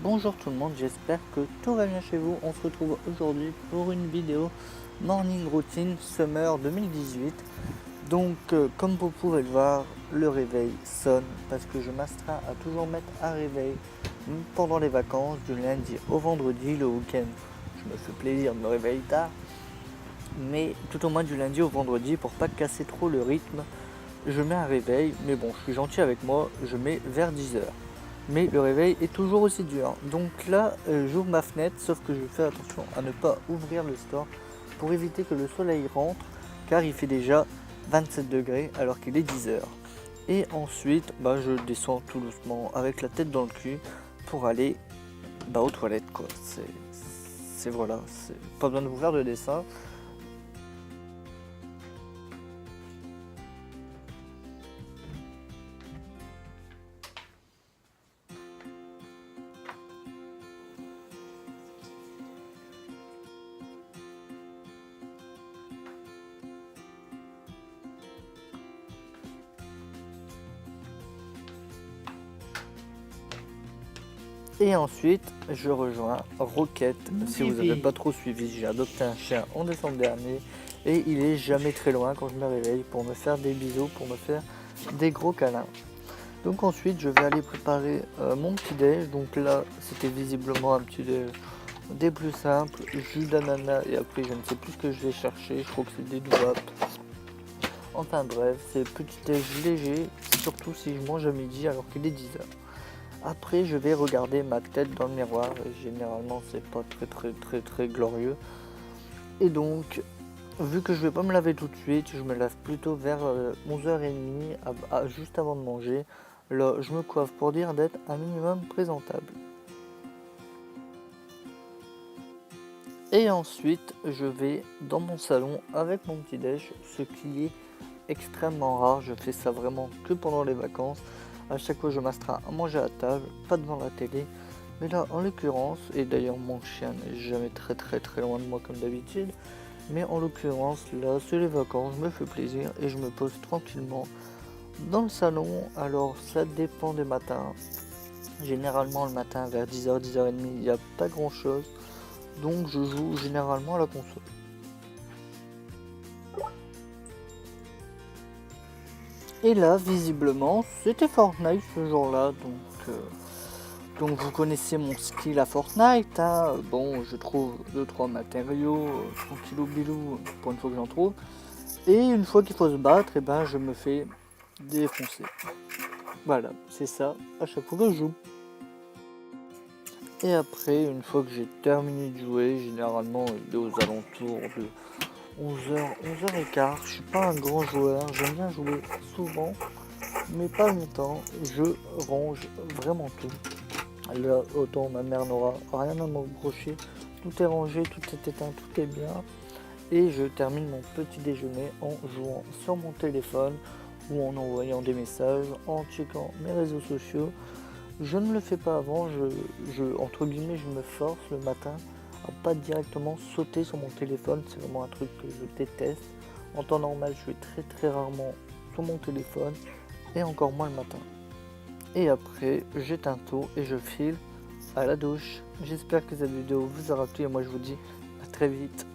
Bonjour tout le monde, j'espère que tout va bien chez vous. On se retrouve aujourd'hui pour une vidéo Morning Routine Summer 2018. Donc comme vous pouvez le voir, le réveil sonne parce que je m'astreins à toujours mettre un réveil pendant les vacances du lundi au vendredi. Le week-end, je me fais plaisir de me réveiller tard, mais tout au moins du lundi au vendredi pour pas casser trop le rythme. Je mets un réveil, mais bon, je suis gentil avec moi, je mets vers 10 heures. Mais le réveil est toujours aussi dur. Donc là, j'ouvre ma fenêtre, sauf que je fais attention à ne pas ouvrir le store pour éviter que le soleil rentre, car il fait déjà 27 degrés alors qu'il est 10 heures. Et ensuite, je descends tout doucement avec la tête dans le cul pour aller aux toilettes, quoi. C'est voilà, c'est pas besoin de vous faire de dessin. Et ensuite, je rejoins Rocket. Si vous n'avez pas trop suivi, j'ai adopté un chien en décembre dernier et il est jamais très loin quand je me réveille pour me faire des bisous, pour me faire des gros câlins. Donc ensuite, je vais aller préparer mon petit déj. Donc là, c'était visiblement un petit déj des plus simples, jus d'ananas et après je ne sais plus ce que je vais chercher. Je crois que c'est des doigts. Enfin bref, c'est petit déj léger, surtout si je mange à midi alors qu'il est 10 heures. Après, je vais regarder ma tête dans le miroir et généralement, c'est pas très glorieux. Et donc, vu que je vais pas me laver tout de suite, je me lave plutôt vers 11h30, juste avant de manger. Là, je me coiffe pour dire d'être un minimum présentable. Et ensuite, je vais dans mon salon avec mon petit déj, ce qui est extrêmement rare. Je fais ça vraiment que pendant les vacances. À chaque fois, je m'astreins à manger à table, pas devant la télé. Mais là, en l'occurrence, et d'ailleurs, mon chien n'est jamais très loin de moi comme d'habitude. Mais en l'occurrence, là, c'est les vacances, je me fais plaisir et je me pose tranquillement dans le salon. Alors, ça dépend des matins. Généralement, le matin, vers 10h, 10h30, il n'y a pas grand chose. Donc, je joue généralement à la console. Et là, visiblement, c'était Fortnite ce jour-là, donc vous connaissez mon skill à Fortnite, hein. Bon, je trouve 2-3 matériaux, tranquillou bilou, pour une fois que j'en trouve. Et une fois qu'il faut se battre, je me fais défoncer. Voilà, c'est ça, à chaque fois que je joue. Et après, une fois que j'ai terminé de jouer, généralement il est aux alentours de 11h, 11h15. Je suis pas un grand joueur, j'aime bien jouer souvent, mais pas longtemps. Je range vraiment tout. Là, autant ma mère n'aura rien à me reprocher. Tout est rangé, tout est éteint, tout est bien. Et je termine mon petit déjeuner en jouant sur mon téléphone ou en envoyant des messages, en checkant mes réseaux sociaux. Je ne le fais pas avant, entre guillemets, je me force le matin à pas directement sauter sur mon téléphone. C'est vraiment un truc que je déteste. En temps normal, je vais très rarement sur mon téléphone et encore moins le matin. Et après, j'éteins tout et je file à la douche. J'espère que cette vidéo vous aura plu et moi je vous dis à très vite.